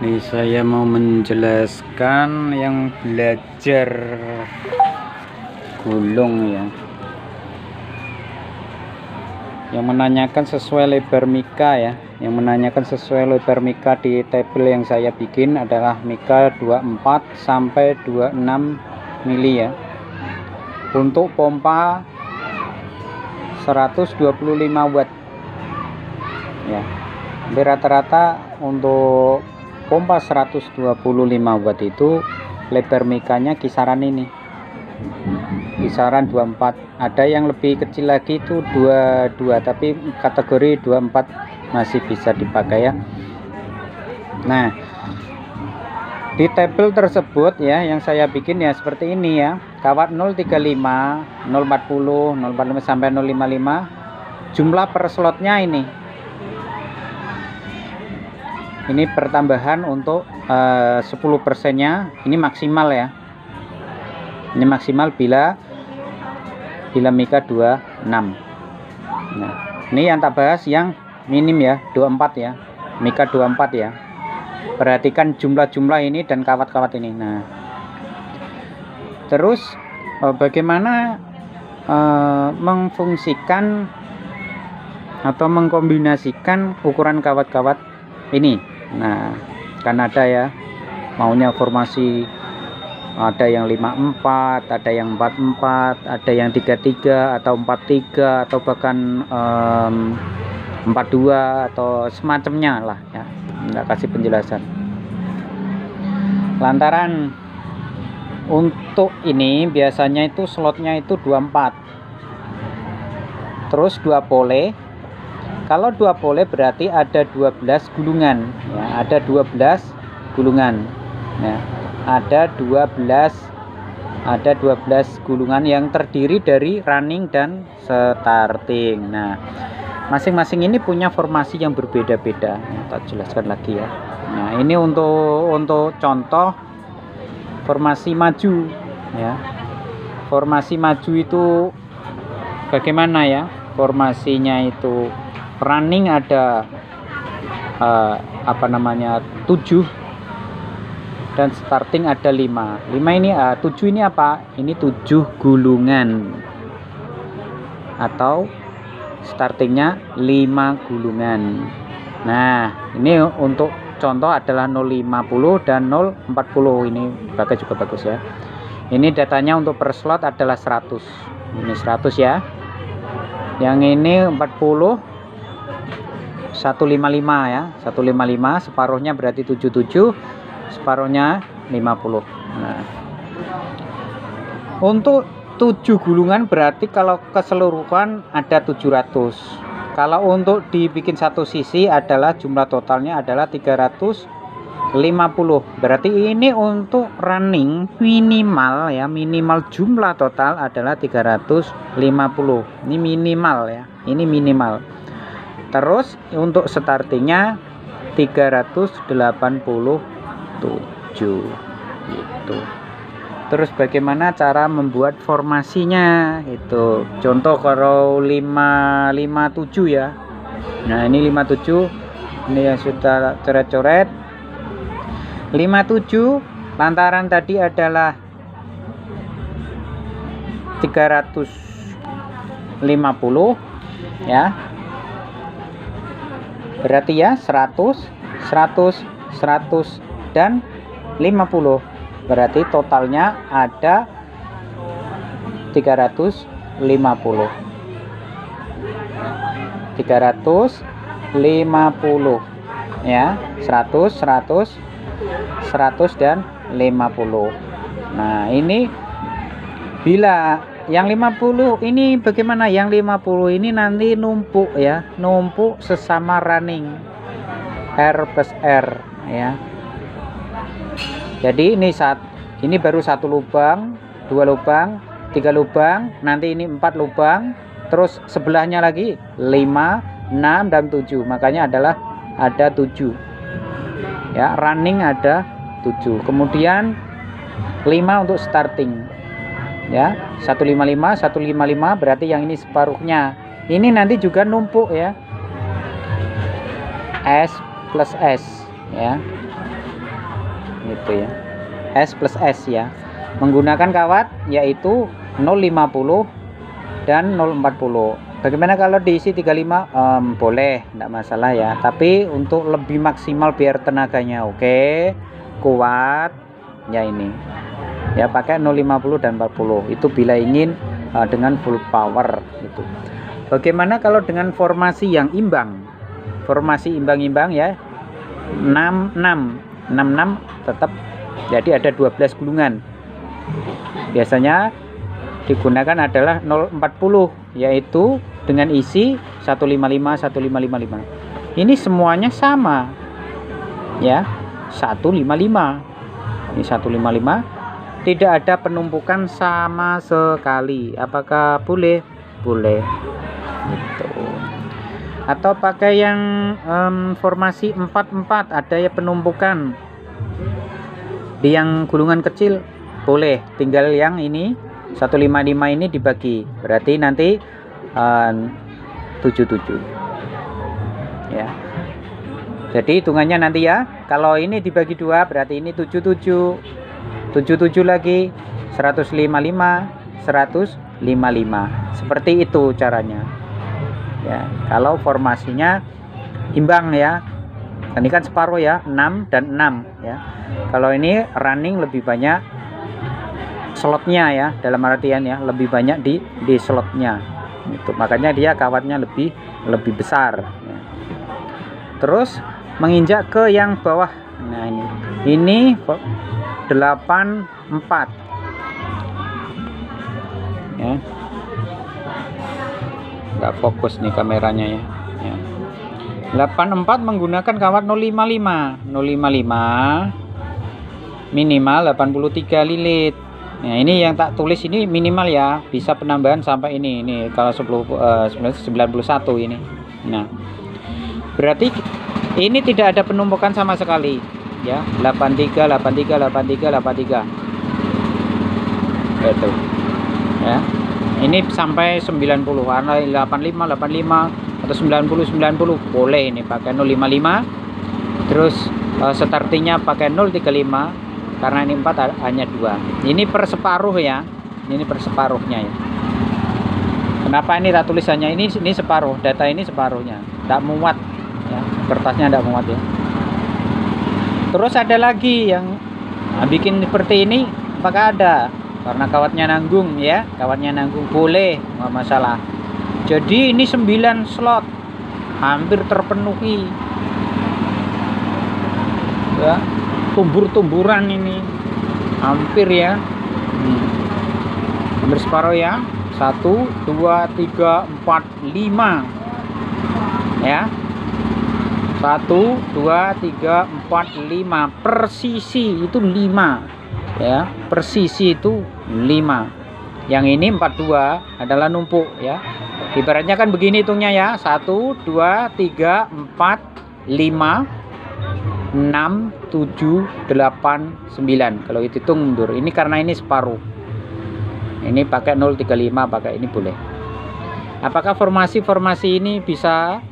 Nih saya mau menjelaskan yang belajar gulung ya, yang menanyakan sesuai lebar mika ya, yang menanyakan sesuai lebar mika di tabel yang saya bikin adalah mika 24 sampai 26 mili ya. Untuk pompa 125 watt ya. Rata-rata untuk pompa 125 watt itu lebar mikanya kisaran ini, kisaran 24. Ada yang lebih kecil lagi itu 22, tapi kategori 24 masih bisa dipakai ya. Nah, di tabel tersebut ya yang saya bikin ya seperti ini ya. Kawat 035, 040, 045 sampai 055. Jumlah per slotnya ini. Ini pertambahan untuk 10%-nya. Ini maksimal ya. Ini maksimal bila mika 26. Nah, ini yang tak bahas yang minim ya, 24 ya. Mika 24 ya. Perhatikan jumlah-jumlah ini dan kawat-kawat ini. Nah, terus bagaimana memfungsikan atau mengkombinasikan ukuran kawat-kawat ini. Nah, kan ada ya maunya formasi, ada yang 54, ada yang 44, ada yang 33 atau 43 atau bahkan 42 atau semacamnya lah ya. Nggak kasih penjelasan. Lantaran untuk ini biasanya itu slotnya itu 24. Terus 2 pole. Kalau 2 pole berarti ada 12 gulungan ya, ada 12 gulungan ya. Ada 12 gulungan yang terdiri dari running dan starting. Nah, masing-masing ini punya formasi yang berbeda-beda. Tak jelaskan lagi ya. Nah, ini untuk contoh formasi maju ya. Formasi maju itu bagaimana ya? Formasinya itu running ada 7 dan starting ada 5. 5 ini 7 ini apa? Ini 7 gulungan atau startingnya 5 gulungan. Nah, ini untuk contoh adalah 050 dan 040. Ini pakai juga bagus ya. Ini datanya untuk per slot adalah 100. Ini 100 ya. Yang ini 40 155 ya. 155 separuhnya berarti 77, separuhnya 50. Nah, untuk 7 gulungan berarti kalau keseluruhan ada 700. Kalau untuk dibikin satu sisi adalah jumlah totalnya adalah 350. Berarti ini untuk running minimal ya, minimal jumlah total adalah 350. Ini minimal ya, ini minimal. Terus untuk startingnya 387 gitu. Terus bagaimana cara membuat formasinya itu. Contoh kalau 557 ya. Nah, ini 57. Ini yang sudah coret-coret. 57 lantaran tadi adalah 350 ya. Berarti ya 100, 100, 100 dan 50. Berarti totalnya ada 350. 350 ya. 100, 100, 100 dan 50. Nah, ini bila yang 50 ini bagaimana? Yang 50 ini nanti numpuk ya, numpuk sesama running R plus R ya. Jadi ini baru 1 lubang, 2 lubang, 3 lubang, nanti ini 4 lubang, terus sebelahnya lagi 5, 6 dan 7. Makanya ada 7 ya, running ada 7. Kemudian 5 untuk starting ya, 155 berarti yang ini separuhnya. Ini nanti juga numpuk ya, S plus S ya. gitu ya. S plus S ya. Menggunakan kawat yaitu 0,50 dan 0,40. Bagaimana kalau diisi 35? Boleh, enggak masalah ya. Tapi untuk lebih maksimal biar tenaganya oke, kuat ya ini. Ya pakai 0,50 dan 40. Itu bila ingin dengan full power gitu. Bagaimana kalau dengan formasi yang imbang? Formasi imbang-imbang ya. 66 tetap, jadi ada 12 gulungan. Biasanya digunakan adalah 0,40 yaitu dengan isi 155 155. Ini semuanya sama ya, 155. Ini 155, tidak ada penumpukan sama sekali. Apakah boleh? Boleh gitu. Atau pakai yang formasi 44, ada ya penumpukan di yang gulungan kecil, boleh. Tinggal yang ini 155 ini dibagi, berarti nanti 77 ya. Jadi hitungannya nanti ya, kalau ini dibagi 2 berarti ini 77 lagi 155 155, seperti itu caranya ya. Kalau formasinya imbang ya, ini kan separuh ya, 6 dan 6 ya. Kalau ini running lebih banyak slotnya ya, dalam artian ya lebih banyak di slotnya itu, makanya dia kawatnya lebih besar ya. Terus menginjak ke yang bawah. Nah ini 84 ya, nggak fokus nih kameranya ya. 84 menggunakan kawat 055 minimal 83 lilit. Nah ini yang tak tulis ini minimal ya, bisa penambahan sampai ini kalau 91 ini. Nah berarti ini tidak ada penumpukan sama sekali ya. 83 itu ya. Ini sampai 90, karena 85 atau 90 boleh ini pakai 055. Terus startingnya pakai 035 karena ini 4 hanya 2. Ini per separuh ya. Ini per separuhnya ya. Kenapa ini tak tulisannya ini separuh, data ini separuhnya, tidak muat ya, kertasnya tidak muat ya. Terus ada lagi yang bikin seperti ini, apakah ada? Karena kawatnya nanggung ya, kawatnya nanggung, boleh, nggak masalah. Jadi ini 9 slot hampir terpenuhi ya, tumbur-tumburan ini hampir ya, hampir separuh ya. 1 2 3 4 5 ya. 1 2 3 4 5 per sisi itu 5 ya, per sisi itu 5. Yang ini 42 adalah numpuk ya. Ibaratnya kan begini hitungnya ya, 1 2 3 4 5 6 7 8 9. Kalau itu hitung mundur. Ini karena ini separuh. Ini pakai 035, pakai ini boleh. Apakah formasi ini bisa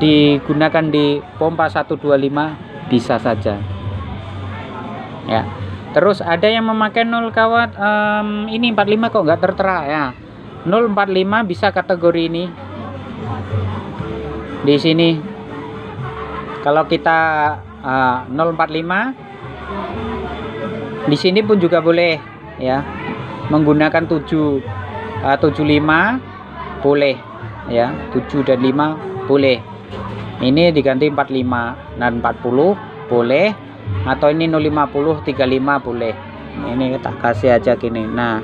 digunakan di pompa 125? Bisa saja ya. Terus ada yang memakai 0 kawat ini 45 kok nggak tertera ya. 045 bisa kategori ini di sini. Kalau kita 045 di sini pun juga boleh ya, menggunakan 75 boleh ya, 7 dan 5 boleh. Ini diganti 45 dan 40 boleh, atau ini 050 35 boleh. Ini kita kasih aja gini. Nah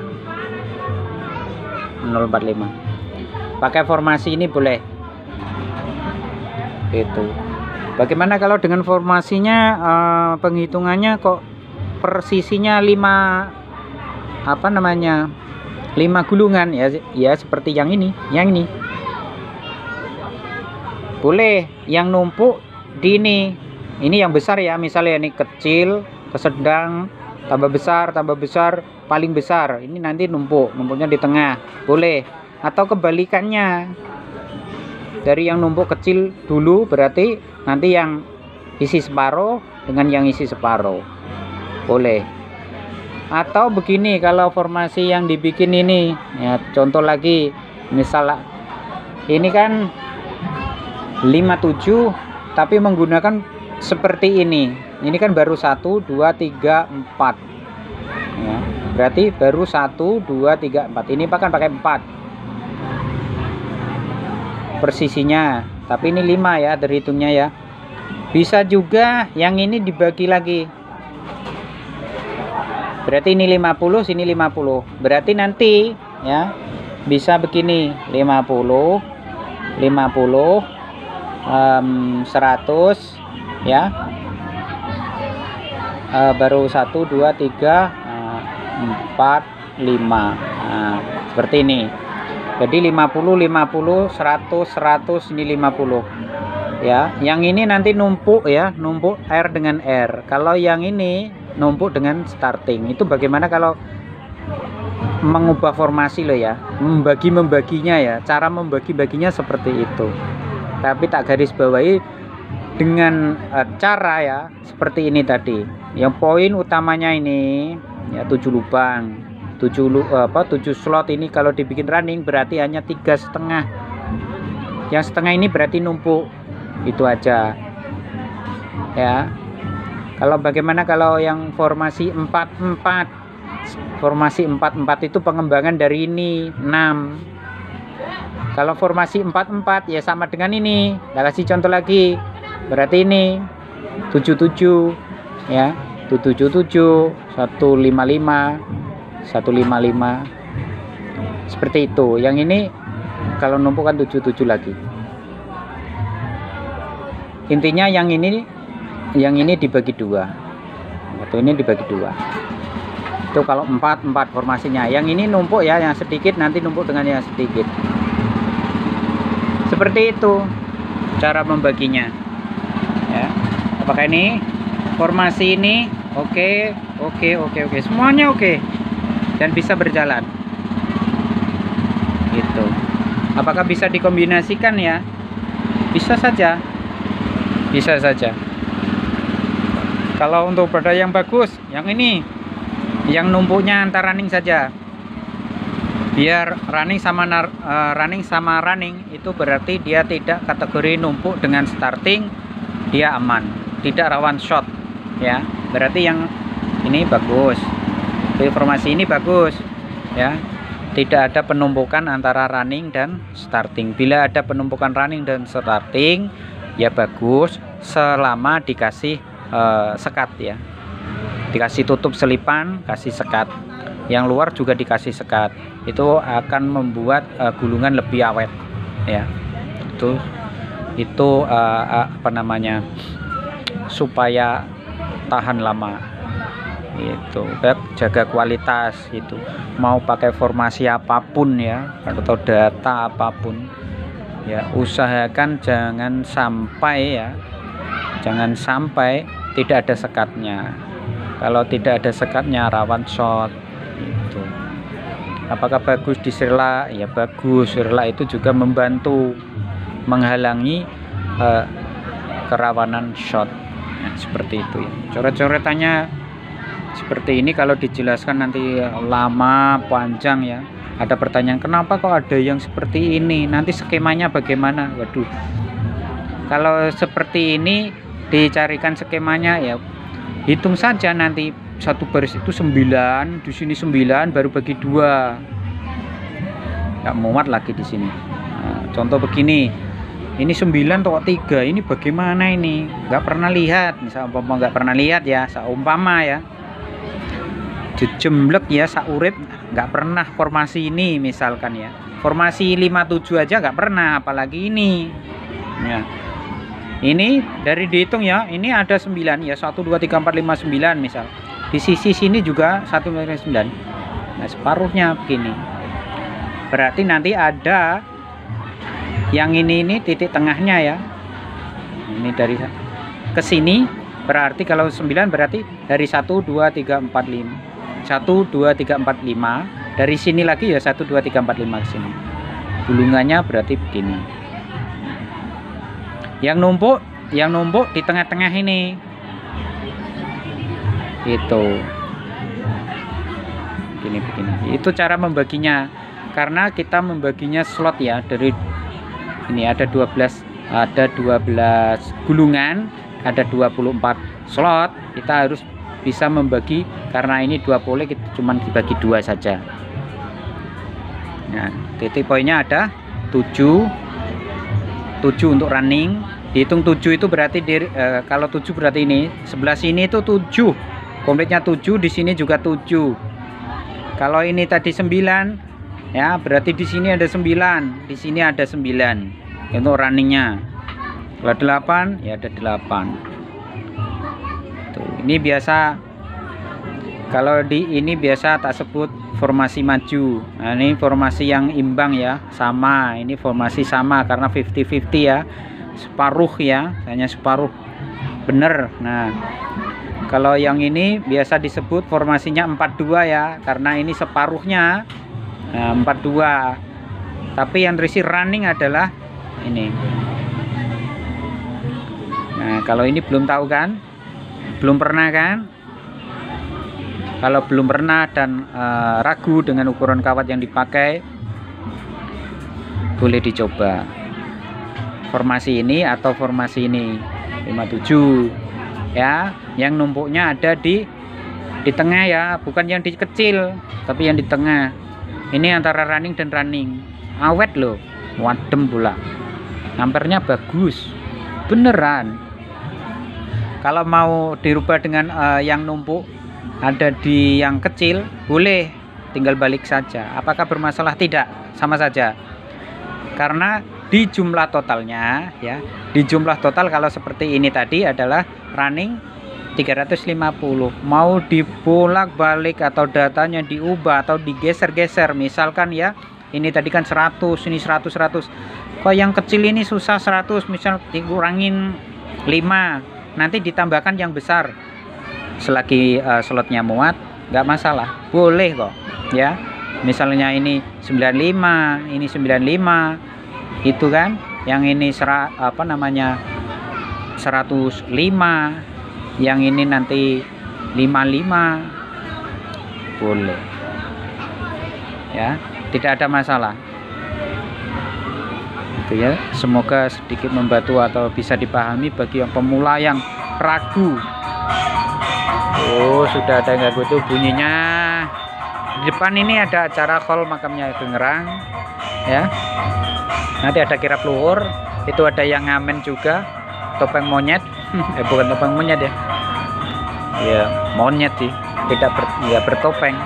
045 pakai formasi ini boleh itu. Bagaimana kalau dengan formasinya penghitungannya kok persisinya 5 apa namanya 5 gulungan ya, seperti yang ini boleh. Yang numpuk di ini yang besar ya, misalnya ini kecil ke sedang, tambah besar, paling besar, ini nanti numpuknya di tengah boleh. Atau kebalikannya, dari yang numpuk kecil dulu berarti nanti yang isi separuh dengan yang isi separuh boleh. Atau begini, kalau formasi yang dibikin ini ya, contoh lagi, misal ini kan 57 tapi menggunakan seperti ini kan baru 1 2 3 4 ya, berarti baru 1 2 3 4. Ini kan pakai 4 persisinya, tapi ini 5 ya terhitungnya ya. Bisa juga yang ini dibagi lagi, berarti ini 50, sini 50, berarti nanti ya bisa begini, 50 100 ya, baru 1 2 3 4 5, seperti ini. Jadi 50 100 ini 50 ya. Yang ini nanti numpuk ya, numpuk R dengan R. Kalau yang ini numpuk dengan starting. Itu bagaimana kalau mengubah formasi loh ya, membaginya ya, cara membagi-baginya seperti itu. Tapi tak garis bawahi dengan cara ya seperti ini tadi. Yang poin utamanya ini ya 7 lubang, 7 slot ini kalau dibikin running berarti hanya 3,5. Yang setengah ini berarti numpuk, itu aja ya. Kalau bagaimana kalau yang formasi 4-4, formasi 4-4 itu pengembangan dari ini 6. Kalau formasi 4-4 ya sama dengan ini. Kita kasih contoh lagi. Berarti ini 77 ya. 77 155 155. Seperti itu. Yang ini kalau numpuk kan 77 lagi. Intinya yang ini dibagi 2. Atau ini dibagi 2. Itu kalau 4-4 formasinya. Yang ini numpuk ya, yang sedikit nanti numpuk dengan yang sedikit. Seperti itu cara membaginya ya. Apakah ini formasi ini oke, semuanya oke dan bisa berjalan gitu. Apakah bisa dikombinasikan ya? Bisa saja, bisa saja. Kalau untuk produk yang bagus, yang ini yang numpuknya antar running saja, biar running sama running itu berarti dia tidak kategori numpuk dengan starting, dia aman, tidak rawan short ya. Berarti yang ini bagus, informasi ini bagus ya, tidak ada penumpukan antara running dan starting. Bila ada penumpukan running dan starting ya bagus, selama dikasih sekat ya, dikasih tutup selipan, kasih sekat. Yang luar juga dikasih sekat, itu akan membuat gulungan lebih awet ya. Itu apa namanya, supaya tahan lama. Itu jaga kualitas. Itu mau pakai formasi apapun ya, atau data apapun ya, usahakan jangan sampai tidak ada sekatnya. Kalau tidak ada sekatnya rawan short. Itu apakah bagus di Sirla? Ya bagus, Sirla itu juga membantu menghalangi kerawanan short. Nah, seperti itu ya. Coret-coretannya seperti ini, kalau dijelaskan nanti lama panjang ya. Ada pertanyaan, kenapa kok ada yang seperti ini, nanti skemanya bagaimana? Waduh, kalau seperti ini dicarikan skemanya ya, hitung saja nanti satu baris itu 9, di sini 9 baru bagi 2, nggak muat lagi di sini. Nah, contoh begini, ini 9 atau 3, ini bagaimana ini? Nggak pernah lihat, misal umpama nggak pernah lihat ya, seumpama ya, jejemblek ya, saurip nggak pernah formasi ini misalkan ya, formasi 57 aja nggak pernah, apalagi ini ya. Ini dari dihitung ya, ini ada 9 ya, 1 2 3 4 5 9 misal. Di sisi sini juga 1 9. Nah, separuhnya begini. Berarti nanti ada yang ini titik tengahnya ya. Ini dari ke sini, berarti kalau 9 berarti dari 1 2 3 4 5. 1 2 3 4 5. Dari sini lagi ya 1 2 3 4 5 ke sini. Gulungannya berarti begini. Yang numpuk di tengah-tengah ini. Itu begini. Itu cara membaginya, karena kita membaginya slot ya, dari ini ada 12 gulungan, ada 24 slot. Kita harus bisa membagi, karena ini 20 kita cuma dibagi 2 saja. Nah, titik poinnya ada 7 untuk running. Dihitung 7 itu berarti kalau 7 berarti ini sebelah sini itu 7, komplitnya 7, di sini juga 7. Kalau ini tadi 9 ya, berarti di sini ada 9, di sini ada 9 untuk runningnya. Kalau 8 ya ada 8. Tuh, ini biasa, kalau di ini biasa tak sebut formasi maju. Nah, ini formasi yang imbang ya, sama. Ini formasi sama karena 50-50 ya, separuh ya, hanya separuh bener. Nah, kalau yang ini biasa disebut formasinya 4-2 ya, karena ini separuhnya. Nah, 4-2. Tapi yang terisi running adalah ini. Nah, kalau ini belum tahu kan, belum pernah kan? Kalau belum pernah dan ragu dengan ukuran kawat yang dipakai, boleh dicoba formasi ini atau formasi ini 57 ya, yang numpuknya ada di tengah ya, bukan yang di kecil tapi yang di tengah. Ini antara running dan running, awet loh, wadem pula, ampernya bagus beneran. Kalau mau dirubah dengan yang numpuk ada di yang kecil, boleh, tinggal balik saja. Apakah bermasalah? Tidak, sama saja. Karena di jumlah totalnya ya, di jumlah total kalau seperti ini tadi adalah running 350. Mau dibolak-balik atau datanya diubah atau digeser-geser, misalkan ya, ini tadi kan 100, ini 100. Kok yang kecil ini susah 100, misal dikurangin 5, nanti ditambahkan yang besar. Selagi slotnya muat, nggak masalah, boleh kok ya. Misalnya ini 95, ini 95, itu kan, yang ini 105, yang ini nanti 55, boleh ya, tidak ada masalah. Itu ya, semoga sedikit membantu atau bisa dipahami bagi yang pemula yang ragu. Oh, sudah ada nggak butuh bunyinya. Di depan ini ada acara khol makamnya Gengerang ya. Nanti ada kirap luhur, itu ada yang ngamen juga, topeng monyet. Bukan topeng monyet ya. Ya, monyet sih, tidak bertopeng.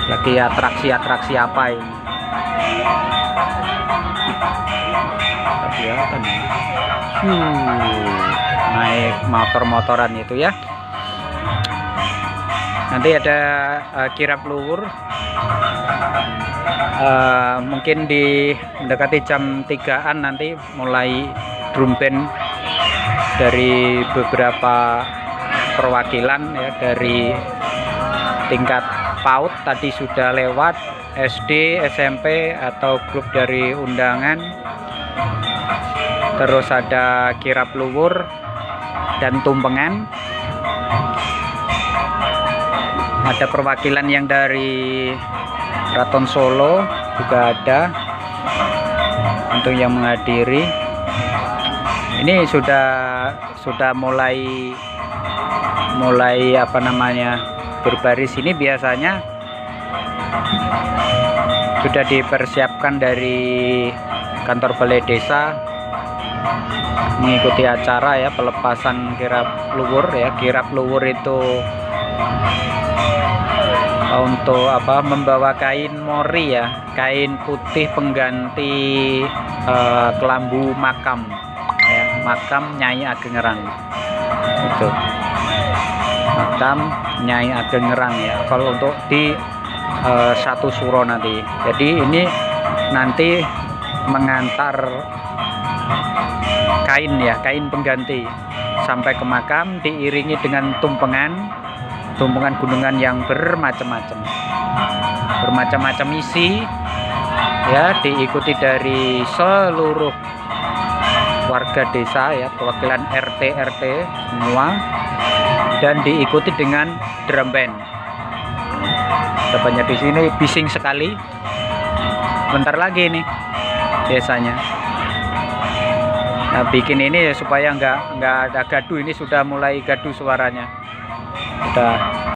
Lagi atraksi apa ini? Kelihatan. Naik motor-motoran itu ya. Nanti ada kirap luhur, mungkin di mendekati jam 3-an nanti mulai drum band dari beberapa perwakilan ya, dari tingkat PAUD tadi sudah lewat, SD, SMP atau grup dari undangan, terus ada kirap luhur dan tumpengan. Ada perwakilan yang dari Keraton Solo juga ada untuk yang menghadiri. Ini sudah mulai apa namanya, berbaris. Ini biasanya sudah dipersiapkan dari kantor balai desa mengikuti acara ya, pelepasan kirap luhur ya. Kirap luhur itu untuk apa, membawa kain mori ya, kain putih pengganti kelambu makam ya, makam Nyai Ageng Ngerang itu, makam Nyai Ageng Ngerang ya, kalau untuk di satu suro nanti. Jadi ini nanti mengantar kain ya, kain pengganti sampai ke makam, diiringi dengan tumpengan gunungan yang bermacam-macam isi ya, diikuti dari seluruh warga desa ya, perwakilan RT semua dan diikuti dengan drum band. Depannya di sini bising sekali. Bentar lagi nih biasanya. Nah, bikin ini ya supaya nggak ada gaduh. Ini sudah mulai gaduh suaranya. Udah